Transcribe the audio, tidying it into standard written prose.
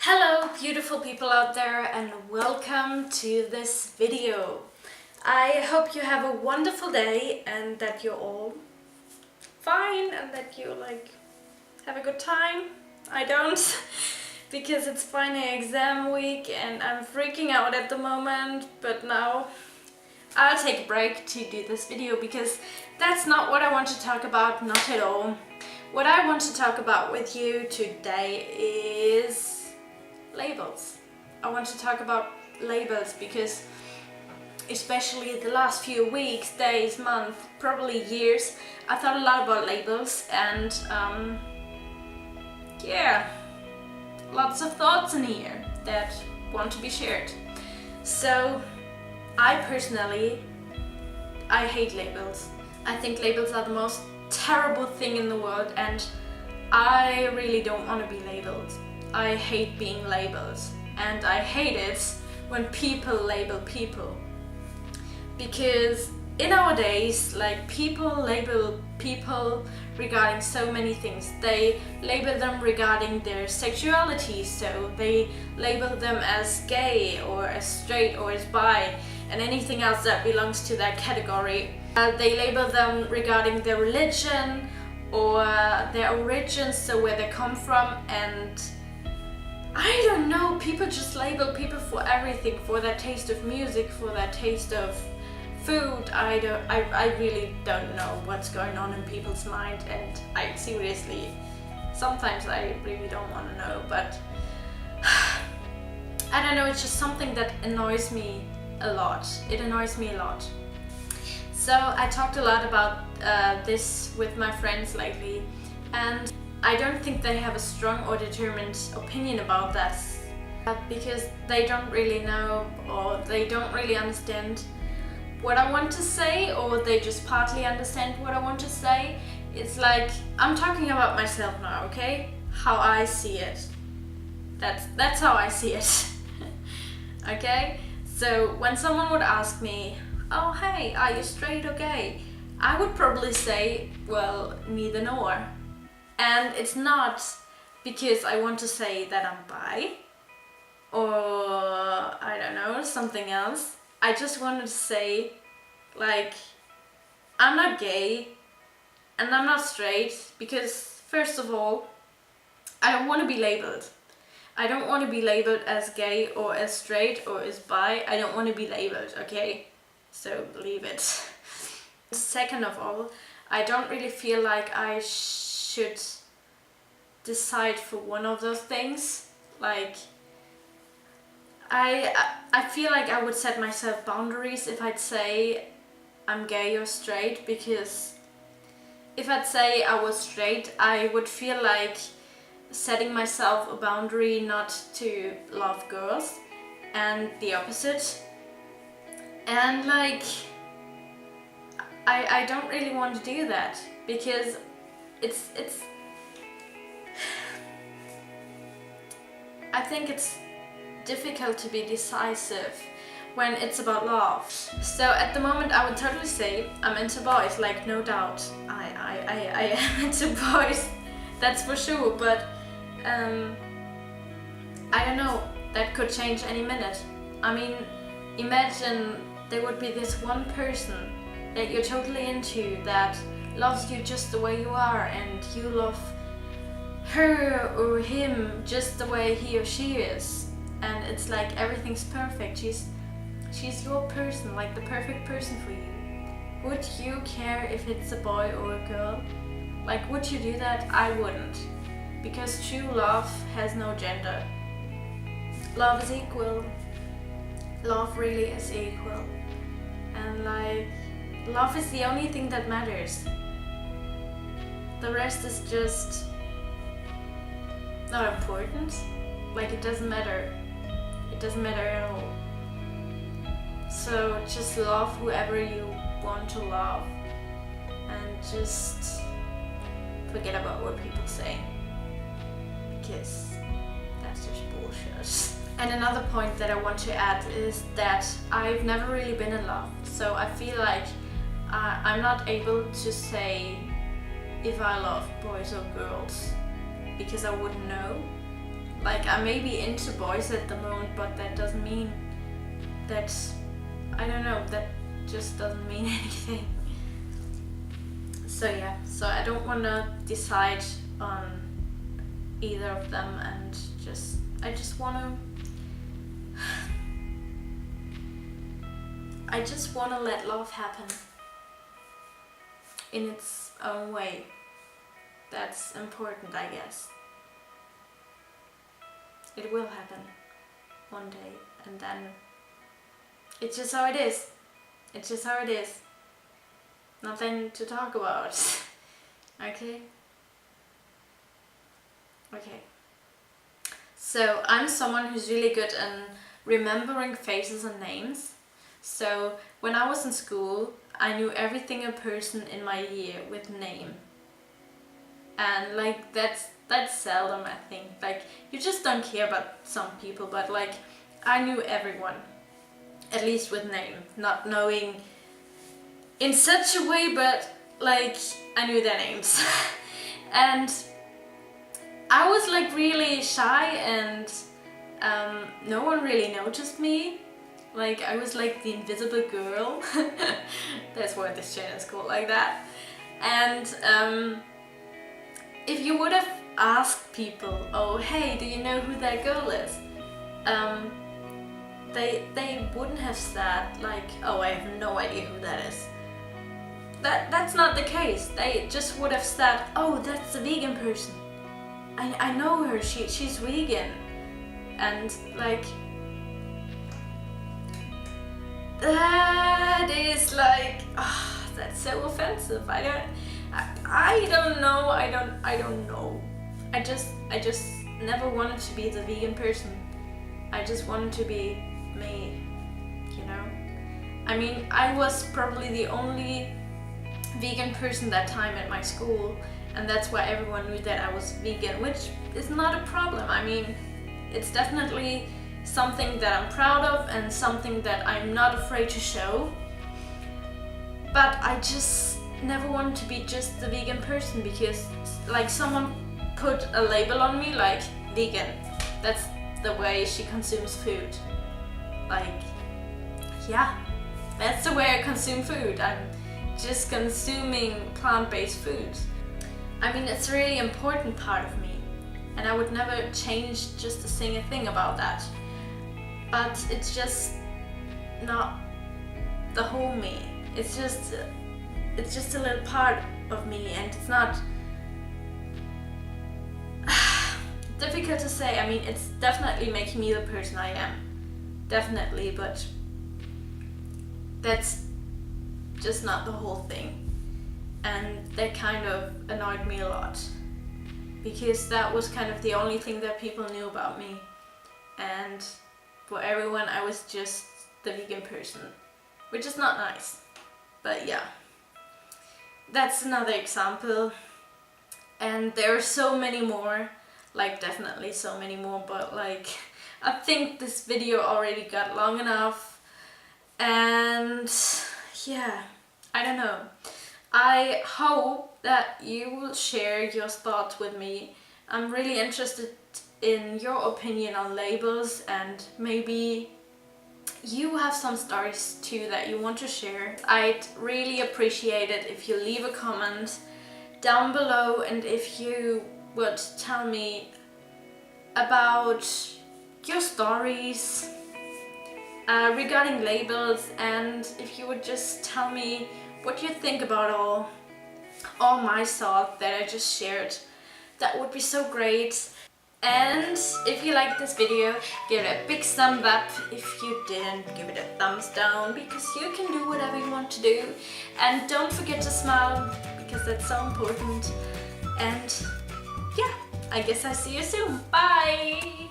Hello beautiful people out there and welcome to this video. I hope you have a wonderful day and that you're all fine and that you have a good time. I don't because it's final exam week and I'm freaking out at the moment, but now I'll take a break to do this video because that's not what I want to talk about, not at all. What I want to talk about with you today is labels. I want to talk about labels because especially the last few weeks, days, months, probably years, I thought a lot about labels and yeah, lots of thoughts in here that want to be shared. So I personally, I hate labels. I think labels are the most terrible thing in the world and I really don't want to be labeled. I hate being labeled and I hate it when people label people, because in our days, people label people regarding so many things. They label them regarding their sexuality, so they label them as gay or as straight or as bi and anything else that belongs to that category. They label them regarding their religion or their origins, so where they come from, and I don't know, people just label people for everything, for their taste of music, for their taste of food. I really don't know what's going on in people's mind, and I seriously, sometimes I really don't want to know, but I don't know, it's just something that annoys me a lot. It annoys me a lot. So I talked a lot about this with my friends lately, and I don't think they have a strong or determined opinion about that because they don't really know or they don't really understand what I want to say, or they just partly understand what I want to say. It's like, I'm talking about myself now, okay? How I see it. That's how I see it. Okay? So when someone would ask me, oh hey, are you straight or gay? I would probably say, well, neither nor. And it's not because I want to say that I'm bi or I don't know, something else. I just wanted to say, I'm not gay and I'm not straight because, first of all, I don't want to be labeled. I don't want to be labeled as gay or as straight or as bi. I don't want to be labeled, okay? So leave it. Second of all, I don't really feel like I should decide for one of those things. I feel like I would set myself boundaries if I'd say I'm gay or straight, because if I'd say I was straight, I would feel like setting myself a boundary not to love girls, and the opposite. And I don't really want to do that because it's I think it's difficult to be decisive when it's about love. So at the moment I would totally say I'm into boys, no doubt. I am into boys, that's for sure, but I don't know, that could change any minute. I mean, imagine there would be this one person that you're totally into that loves you just the way you are, and you love her or him just the way he or she is, and it's like everything's perfect. She's your person, the perfect person for you. Would you care if it's a boy or a girl? Would you do that? I wouldn't, because true love has no gender. Love is equal. Love really is equal, and love is the only thing that matters. The rest is just not important. It doesn't matter. It doesn't matter at all. So just love whoever you want to love and just forget about what people say, because that's just bullshit. And another point that I want to add is that I've never really been in love, so I feel like I'm not able to say if I love boys or girls because I wouldn't know. Like, I may be into boys at the moment, but that doesn't mean that, I don't know, that just doesn't mean anything. So yeah, so I don't want to decide on either of them, and I just want to let love happen in its own way. That's important, I guess. It will happen one day, and then it's just how it is. It's just how it is. Nothing to talk about. Okay? Okay. So I'm someone who's really good in remembering faces and names. So when I was in school, I knew everything a person in my year with name. And like that's seldom, I think. Like, you just don't care about some people, but like I knew everyone, at least with name, not knowing in such a way, but like I knew their names. And I was like really shy, and no one really noticed me. Like, I was like the invisible girl. That's what this channel is called, like that. And if you would have asked people, oh hey, do you know who that girl is? They wouldn't have said like, oh, I have no idea who that is. That's not the case. They just would have said, oh, that's the vegan person. I know her, she's vegan. And like, that is like, that's so offensive. I don't know. I don't know. I just never wanted to be the vegan person. I just wanted to be me, you know? I mean, I was probably the only vegan person that time at my school, and that's why everyone knew that I was vegan, which is not a problem. I mean, it's definitely something that I'm proud of and something that I'm not afraid to show. But I just never wanted to be just the vegan person, because like someone put a label on me like vegan. That's the way she consumes food. Like, yeah, that's the way I consume food. I'm just consuming plant-based food. I mean, it's a really important part of me, and I would never change just a single thing about that. But it's just not the whole me. It's just a little part of me, and it's not difficult to say. I mean, it's definitely making me the person I am. Definitely, but that's just not the whole thing. And that kind of annoyed me a lot, because that was kind of the only thing that people knew about me. And for everyone, I was just the vegan person, which is not nice. But yeah, that's another example. And there are so many more, like definitely so many more, but like I think this video already got long enough. And yeah, I don't know. I hope that you will share your thoughts with me. I'm really interested in your opinion on labels, and maybe you have some stories too that you want to share. I'd really appreciate it if you leave a comment down below, and if you would tell me about your stories regarding labels, and if you would just tell me what you think about all my thoughts that I just shared. That would be so great. And if you liked this video, give it a big thumb up. If you didn't, give it a thumbs down, because you can do whatever you want to do. And don't forget to smile, because that's so important. And yeah, I guess I'll see you soon. Bye!